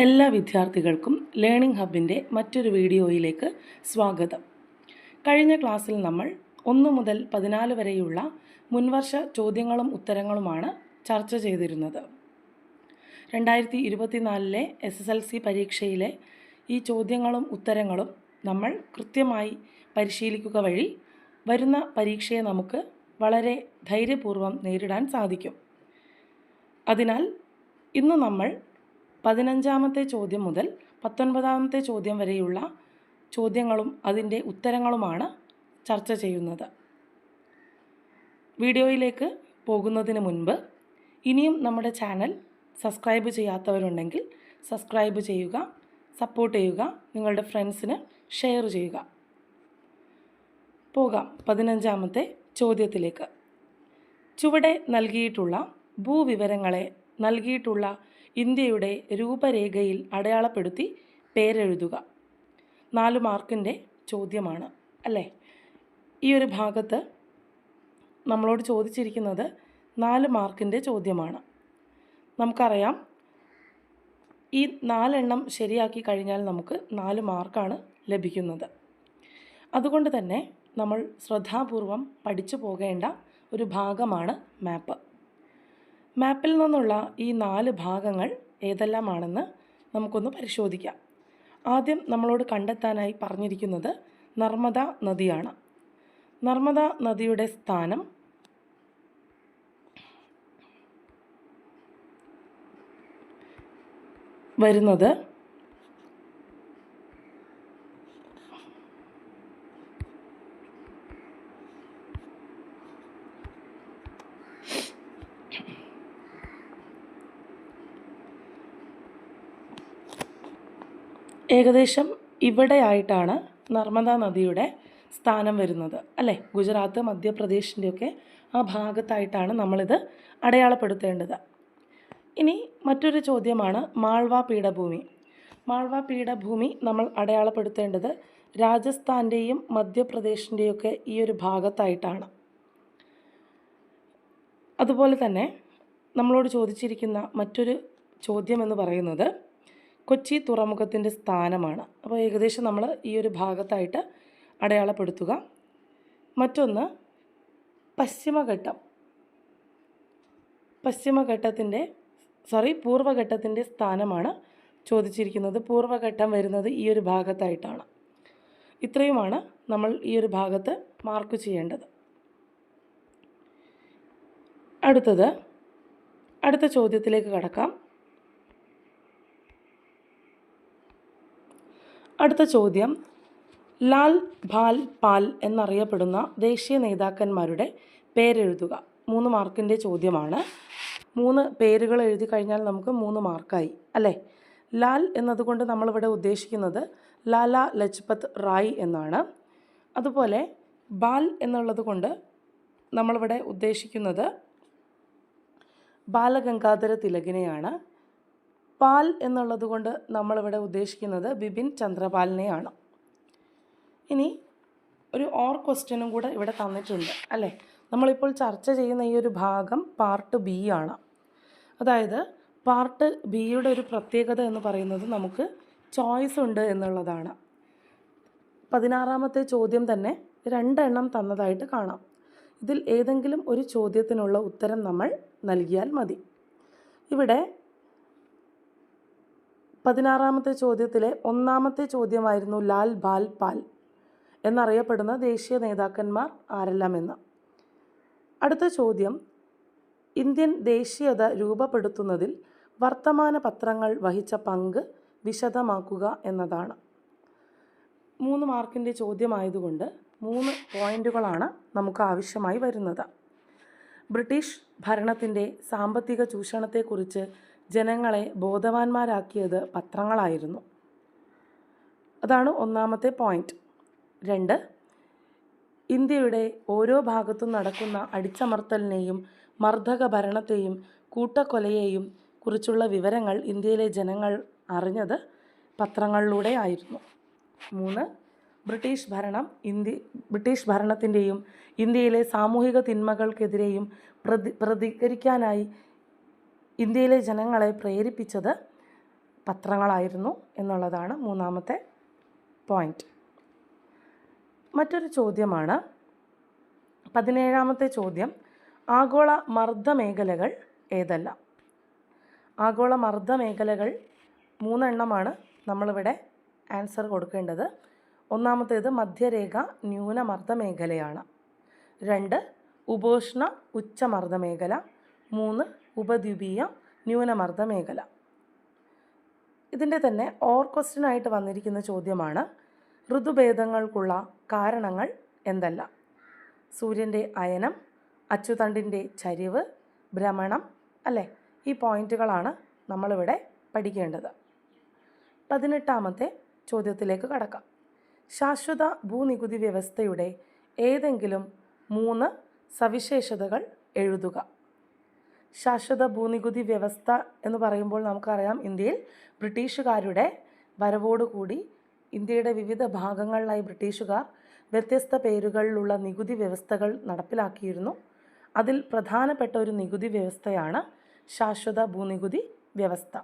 എല്ലാ വിദ്യാർത്ഥികൾക്കും ലേണിംഗ് ഹബിൻ്റെ മറ്റൊരു വീഡിയോയിലേക്ക് സ്വാഗതം. കഴിഞ്ഞ ക്ലാസ്സിൽ നമ്മൾ 1 മുതൽ 14 വരെയുള്ള മുൻവർഷ ചോദ്യങ്ങളും ഉത്തരങ്ങളുമാണ് ചർച്ച ചെയ്തിരുന്നത്. 2024 SSLC പരീക്ഷയിലെ ഈ ചോദ്യങ്ങളും ഉത്തരങ്ങളും നമ്മൾ കൃത്യമായി പരിശീലിക്കുക വഴി വരുന്ന പരീക്ഷയെ നമുക്ക് വളരെ ധൈര്യപൂർവ്വം നേരിടാൻ സാധിക്കും. അതിനാൽ ഇന്ന് നമ്മൾ 15ാമത്തെ ചോദ്യം മുതൽ 19ാമത്തെ ചോദ്യം വരെയുള്ള ചോദ്യങ്ങളും അതിൻ്റെ ഉത്തരങ്ങളുമാണ് ചർച്ച ചെയ്യുന്നത്. വീഡിയോയിലേക്ക് പോകുന്നതിന് മുൻപ് ഇനിയും നമ്മുടെ ചാനൽ സബ്സ്ക്രൈബ് ചെയ്യാത്തവരുണ്ടെങ്കിൽ സബ്സ്ക്രൈബ് ചെയ്യുക, സപ്പോർട്ട് ചെയ്യുക, നിങ്ങളുടെ ഫ്രണ്ട്സിന് ഷെയർ ചെയ്യുക. പോകാം 15ാമത്തെ ചോദ്യത്തിലേക്ക്. ചുവടെ നൽകിയിട്ടുള്ള ഭൂവിവരങ്ങളെ നൽകിയിട്ടുള്ള ഇന്ത്യയുടെ രൂപരേഖയിൽ അടയാളപ്പെടുത്തി പേരെഴുതുക. 4 മാർക്കിൻ്റെ ചോദ്യമാണ് അല്ലേ? ഈ ഒരു ഭാഗത്ത് നമ്മളോട് ചോദിച്ചിരിക്കുന്നത് 4 മാർക്കിൻ്റെ ചോദ്യമാണ്. നമുക്കറിയാം, ഈ 4 എണ്ണം ശരിയാക്കി കഴിഞ്ഞാൽ നമുക്ക് 4 മാർക്കാണ് ലഭിക്കുന്നത്. അതുകൊണ്ട് തന്നെ നമ്മൾ ശ്രദ്ധാപൂർവം പഠിച്ചു പോകേണ്ട ഒരു ഭാഗമാണ് മാപ്പ്. മാപ്പിൽ നിന്നുള്ള ഈ 4 ഭാഗങ്ങൾ ഏതെല്ലാമാണെന്ന് നമുക്കൊന്ന് പരിശോധിക്കാം. ആദ്യം നമ്മളോട് കണ്ടെത്താനായി പറഞ്ഞിരിക്കുന്നത് നർമ്മദ നദിയാണ്. നർമ്മദ നദിയുടെ സ്ഥാനം വരുന്നത് ഏകദേശം ഇവിടെയായിട്ടാണ് നർമ്മദ നദിയുടെ സ്ഥാനം വരുന്നത് അല്ലേ? ഗുജറാത്ത്, മധ്യപ്രദേശിൻ്റെയൊക്കെ ആ ഭാഗത്തായിട്ടാണ് നമ്മളിത് അടയാളപ്പെടുത്തേണ്ടത്. ഇനി മറ്റൊരു ചോദ്യമാണ് മാൾവ പീഠഭൂമി. മാൾവ പീഠഭൂമി നമ്മൾ അടയാളപ്പെടുത്തേണ്ടത് രാജസ്ഥാൻ്റെയും മധ്യപ്രദേശിൻ്റെയൊക്കെ ഈ ഒരു ഭാഗത്തായിട്ടാണ്. അതുപോലെ തന്നെ നമ്മളോട് ചോദിച്ചിരിക്കുന്ന മറ്റൊരു ചോദ്യം എന്ന് പറയുന്നത് കൊച്ചി തുറമുഖത്തിൻ്റെ സ്ഥാനമാണ്. അപ്പോൾ ഏകദേശം നമ്മൾ ഈ ഒരു ഭാഗത്തായിട്ട് അടയാളപ്പെടുത്തുക. മറ്റൊന്ന് പൂർവ്വഘട്ടത്തിൻ്റെ സ്ഥാനമാണ് ചോദിച്ചിരിക്കുന്നത്. പൂർവ്വഘട്ടം വരുന്നത് ഈ ഒരു ഭാഗത്തായിട്ടാണ്. ഇത്രയുമാണ് നമ്മൾ ഈ ഒരു ഭാഗത്ത് മാർക്ക് ചെയ്യേണ്ടത്. അടുത്ത ചോദ്യത്തിലേക്ക് കടക്കാം. അടുത്ത ചോദ്യം, ലാൽ ബാൽ പാൽ എന്നറിയപ്പെടുന്ന ദേശീയ നേതാക്കന്മാരുടെ പേരെഴുതുക. 3 മാർക്കിൻ്റെ ചോദ്യമാണ്. 3 പേരുകൾ എഴുതി കഴിഞ്ഞാൽ നമുക്ക് 3 മാർക്കായി അല്ലേ? ലാൽ എന്നതുകൊണ്ട് നമ്മളിവിടെ ഉദ്ദേശിക്കുന്നത് ലാലാ ലജ്പത് റായ് എന്നാണ്. അതുപോലെ ബാൽ എന്നുള്ളത് കൊണ്ട് നമ്മളിവിടെ ഉദ്ദേശിക്കുന്നത് ബാലഗംഗാധര തിലകിനെയാണ്. പാൽ എന്നുള്ളത് കൊണ്ട് നമ്മളിവിടെ ഉദ്ദേശിക്കുന്നത് ബിപിൻ ചന്ദ്രപാലിനെയാണ്. ഇനി ഒരു ക്വസ്റ്റ്യനും കൂടെ ഇവിടെ തന്നിട്ടുണ്ട് അല്ലേ? നമ്മളിപ്പോൾ ചർച്ച ചെയ്യുന്ന ഈ ഒരു ഭാഗം പാർട്ട് ബി ആണ്. അതായത് പാർട്ട് ബിയുടെ ഒരു പ്രത്യേകത എന്ന് പറയുന്നത് നമുക്ക് ചോയ്സ് ഉണ്ട് എന്നുള്ളതാണ്. 16ാമത്തെ ചോദ്യം തന്നെ 2 എണ്ണം തന്നതായിട്ട് കാണാം. ഇതിൽ ഏതെങ്കിലും ഒരു ചോദ്യത്തിനുള്ള ഉത്തരം നമ്മൾ നൽകിയാൽ മതി. ഇവിടെ 16ാമത്തെ ചോദ്യത്തിലെ 1ാമത്തെ ചോദ്യമായിരുന്നു ലാൽ ബാൽ പാൽ എന്നറിയപ്പെടുന്ന ദേശീയ നേതാക്കന്മാർ ആരെല്ലാമെന്ന്. അടുത്ത ചോദ്യം, ഇന്ത്യൻ ദേശീയത രൂപപ്പെടുത്തുന്നതിൽ വർത്തമാന പത്രങ്ങൾ വഹിച്ച പങ്ക് വിശദമാക്കുക എന്നതാണ്. 3 മാർക്കിൻ്റെ ചോദ്യമായതുകൊണ്ട് 3 പോയിൻ്റുകളാണ് നമുക്ക് ആവശ്യമായി വരുന്നത്. ബ്രിട്ടീഷ് ഭരണത്തിൻ്റെ സാമ്പത്തിക ചൂഷണത്തെക്കുറിച്ച് ജനങ്ങളെ ബോധവാന്മാരാക്കിയത് പത്രങ്ങളായിരുന്നു. അതാണ് 1ാമത്തെ പോയിൻ്റ്. 2, ഇന്ത്യയുടെ ഓരോ ഭാഗത്തും നടക്കുന്ന അടിച്ചമർത്തലിനെയും മർദ്ദക ഭരണത്തെയും കൂട്ടക്കൊലയെയും കുറിച്ചുള്ള വിവരങ്ങൾ ഇന്ത്യയിലെ ജനങ്ങൾ അറിഞ്ഞത് പത്രങ്ങളിലൂടെ ആയിരുന്നു. 3, ബ്രിട്ടീഷ് ഭരണത്തിൻ്റെയും ഇന്ത്യയിലെ സാമൂഹിക തിന്മകൾക്കെതിരെയും പ്രതികരിക്കാനായി ഇന്ത്യയിലെ ജനങ്ങളെ പ്രേരിപ്പിച്ചത് പത്രങ്ങളായിരുന്നു എന്നുള്ളതാണ് മൂന്നാമത്തെ പോയിന്റ്. മറ്റൊരു ചോദ്യമാണ് 17ാമത്തെ ചോദ്യം. ആഗോള മർദ്ദ മേഖലകൾ ഏതെല്ലാം? ആഗോള മർദ്ദ മേഖലകൾ 3 എണ്ണമാണ് നമ്മളിവിടെ ആൻസർ കൊടുക്കേണ്ടത്. ഒന്നാമത്തേത് മധ്യരേഖ ന്യൂനമർദ്ദ മേഖലയാണ്. 2 ഉപോഷ്ണ ഉച്ചമർദ്ദ മേഖല. 3 ഉപദ്വീപീയ ന്യൂനമർദ്ദ മേഖല. ഇതിൻ്റെ തന്നെ ഓർ ക്വസ്റ്റ്യനായിട്ട് വന്നിരിക്കുന്ന ചോദ്യമാണ് ഋതുഭേദങ്ങൾക്കുള്ള കാരണങ്ങൾ എന്തെല്ലാം? സൂര്യൻ്റെ അയനം, അച്ചുതണ്ടിൻ്റെ ചരിവ്, ഭ്രമണം, അല്ലേ? ഈ പോയിന്റുകളാണ് നമ്മളിവിടെ പഠിക്കേണ്ടത്. 18ാമത്തെ ചോദ്യത്തിലേക്ക് കടക്കാം. ശാശ്വത ഭൂനികുതി വ്യവസ്ഥയുടെ ഏതെങ്കിലും 3 സവിശേഷതകൾ എഴുതുക. ശാശ്വത ഭൂനികുതി വ്യവസ്ഥ എന്ന് പറയുമ്പോൾ നമുക്കറിയാം, ഇന്ത്യയിൽ ബ്രിട്ടീഷുകാരുടെ വരവോടുകൂടി ഇന്ത്യയുടെ വിവിധ ഭാഗങ്ങളിലായി ബ്രിട്ടീഷുകാർ വ്യത്യസ്ത പേരുകളിലുള്ള നികുതി വ്യവസ്ഥകൾ നടപ്പിലാക്കിയിരുന്നു. അതിൽ പ്രധാനപ്പെട്ട ഒരു നികുതി വ്യവസ്ഥയാണ് ശാശ്വത ഭൂനികുതി വ്യവസ്ഥ.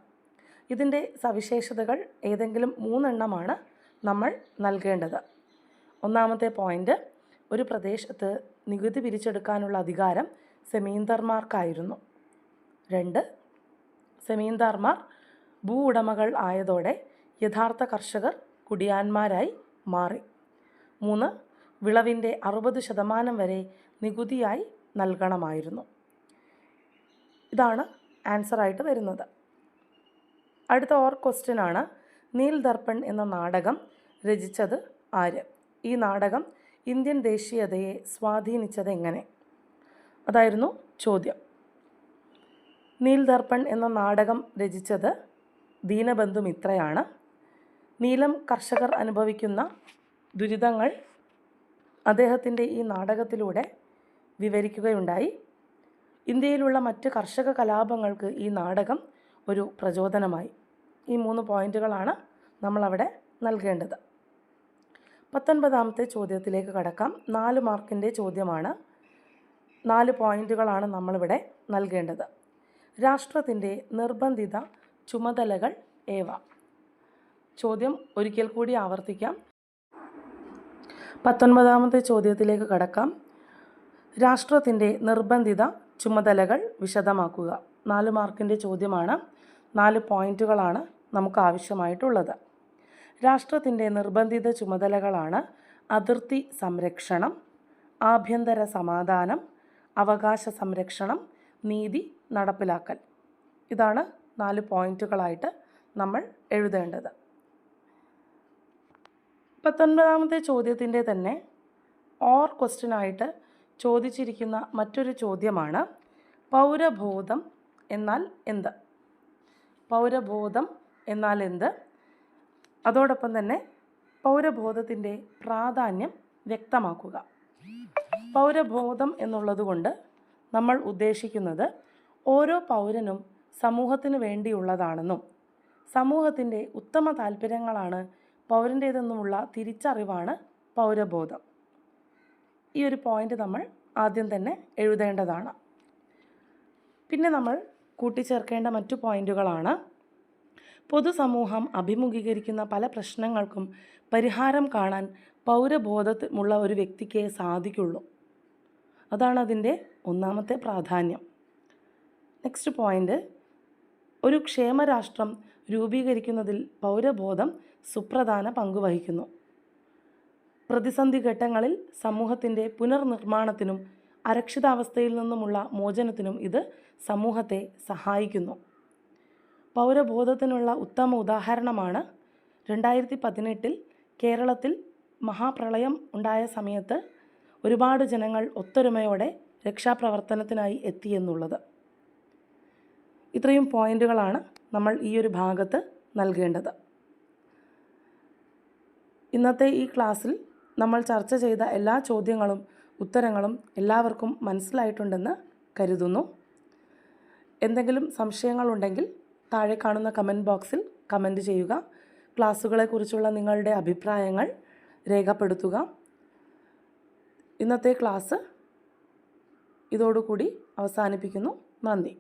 ഇതിൻ്റെ സവിശേഷതകൾ ഏതെങ്കിലും 3 എണ്ണമാണ് നമ്മൾ നൽകേണ്ടത്. ഒന്നാമത്തെ പോയിന്റ്, ഒരു പ്രദേശത്ത് നികുതി പിരിച്ചെടുക്കാനുള്ള അധികാരം സെമീന്ദാർമാർക്കായിരുന്നു. 2 സെമീന്ദാർമാർ ഭൂ ഉടമകൾ ആയതോടെ യഥാർത്ഥ കർഷകർ കുടിയാന്മാരായി മാറി. 3 വിളവിൻ്റെ 60% വരെ നികുതിയായി നൽകണമായിരുന്നു. ഇതാണ് ആൻസറായിട്ട് വരുന്നത്. അടുത്ത ഓർ ക്വസ്റ്റ്യനാണ് നീൽ ദർപ്പൺ എന്ന നാടകം രചിച്ചത് ആര്? ഈ നാടകം ഇന്ത്യൻ ദേശീയതയെ സ്വാധീനിച്ചത് എങ്ങനെ? അതായിരുന്നു ചോദ്യം. നീൽ ദർപ്പൺ എന്ന നാടകം രചിച്ചത് ദീനബന്ധു മിത്രയാണ്. നീലം കർഷകർ അനുഭവിക്കുന്ന ദുരിതങ്ങൾ അദ്ദേഹത്തിൻ്റെ ഈ നാടകത്തിലൂടെ വിവരിക്കുകയുണ്ടായി. ഇന്ത്യയിലുള്ള മറ്റ് കർഷക കലാപങ്ങൾക്ക് ഈ നാടകം ഒരു പ്രചോദനമായി. ഈ 3 പോയിന്റുകളാണ് നമ്മളവിടെ നൽകേണ്ടത്. 19ാമത്തെ ചോദ്യത്തിലേക്ക് കടക്കാം. 4 മാർക്കിൻ്റെ ചോദ്യമാണ്. 4 പോയിന്റുകളാണ് നമ്മളിവിടെ നൽകേണ്ടത്. രാഷ്ട്രത്തിൻ്റെ നിർബന്ധിത ചുമതലകൾ ഏവ? ചോദ്യം ഒരിക്കൽ കൂടി ആവർത്തിക്കാം. 19ാമത്തെ ചോദ്യത്തിലേക്ക് കടക്കാം. രാഷ്ട്രത്തിൻ്റെ നിർബന്ധിത ചുമതലകൾ വിശദമാക്കുക. 4 മാർക്കിൻ്റെ ചോദ്യമാണ്. 4 പോയിന്റുകളാണ് നമുക്ക് ആവശ്യമായിട്ടുള്ളത്. രാഷ്ട്രത്തിൻ്റെ നിർബന്ധിത ചുമതലകളാണ് അതിർത്തി സംരക്ഷണം, ആഭ്യന്തര സമാധാനം, അവകാശ സംരക്ഷണം, നീതി നടപ്പിലാക്കൽ. ഇതാണ് 4 പോയിന്റുകളായിട്ട് നമ്മൾ എഴുതേണ്ടത്. 19ാമത്തെ ചോദ്യത്തിൻ്റെ തന്നെ ഓർ ക്വസ്റ്റ്യനായിട്ട് ചോദിച്ചിരിക്കുന്ന മറ്റൊരു ചോദ്യമാണ് പൗരബോധം എന്നാൽ എന്ത്? പൗരബോധം എന്നാൽ എന്ത്? അതോടൊപ്പം തന്നെ പൗരബോധത്തിൻ്റെ പ്രാധാന്യം വ്യക്തമാക്കുക. പൗരബോധം എന്നുള്ളതുകൊണ്ട് നമ്മൾ ഉദ്ദേശിക്കുന്നത് ഓരോ പൗരനും സമൂഹത്തിന് വേണ്ടിയുള്ളതാണെന്നും സമൂഹത്തിൻ്റെ ഉത്തമ താല്പര്യങ്ങളാണ് പൗരൻ്റേതെന്നുമുള്ള തിരിച്ചറിവാണ് പൗരബോധം. ഈ ഒരു പോയിന്റ് നമ്മൾ ആദ്യം തന്നെ എഴുതേണ്ടതാണ്. പിന്നെ നമ്മൾ കൂട്ടിച്ചേർക്കേണ്ട മറ്റു പോയിന്റുകളാണ് പൊതുസമൂഹം അഭിമുഖീകരിക്കുന്ന പല പ്രശ്നങ്ങൾക്കും പരിഹാരം കാണാൻ പൗരബോധമുള്ള ഒരു വ്യക്തിക്ക് സാധിക്കുള്ളൂ. അതാണ് അതിൻ്റെ ഒന്നാമത്തെ പ്രാധാന്യം. നെക്സ്റ്റ് പോയിന്റ്, ഒരു ക്ഷേമരാഷ്ട്രം രൂപീകരിക്കുന്നതിൽ പൗരബോധം സുപ്രധാന പങ്ക് വഹിക്കുന്നു. പ്രതിസന്ധി ഘട്ടങ്ങളിൽ സമൂഹത്തിൻ്റെ പുനർനിർമ്മാണത്തിനും അരക്ഷിതാവസ്ഥയിൽ നിന്നുമുള്ള മോചനത്തിനും ഇത് സമൂഹത്തെ സഹായിക്കുന്നു. പൗരബോധത്തിനുള്ള ഉത്തമ ഉദാഹരണമാണ് 2018 കേരളത്തിൽ മഹാപ്രളയം ഉണ്ടായ സമയത്ത് ഒരുപാട് ജനങ്ങൾ ഒത്തൊരുമയോടെ രക്ഷാപ്രവർത്തനത്തിനായി എത്തിയെന്നുള്ളത്. ഇത്രയും പോയിന്റുകളാണ് നമ്മൾ ഈ ഒരു ഭാഗത്ത് നൽകേണ്ടത്. ഇന്നത്തെ ഈ ക്ലാസ്സിൽ നമ്മൾ ചർച്ച ചെയ്ത എല്ലാ ചോദ്യങ്ങളും ഉത്തരങ്ങളും എല്ലാവർക്കും മനസ്സിലായിട്ടുണ്ടെന്ന് കരുതുന്നു. എന്തെങ്കിലും സംശയങ്ങളുണ്ടെങ്കിൽ താഴെ കാണുന്ന കമൻറ്റ് ബോക്സിൽ കമൻറ്റ് ചെയ്യുക. ക്ലാസ്സുകളെക്കുറിച്ചുള്ള നിങ്ങളുടെ അഭിപ്രായങ്ങൾ രേഖപ്പെടുത്തുക. ഇന്നത്തെ ക്ലാസ് ഇതോടുകൂടി അവസാനിപ്പിക്കുന്നു. നന്ദി.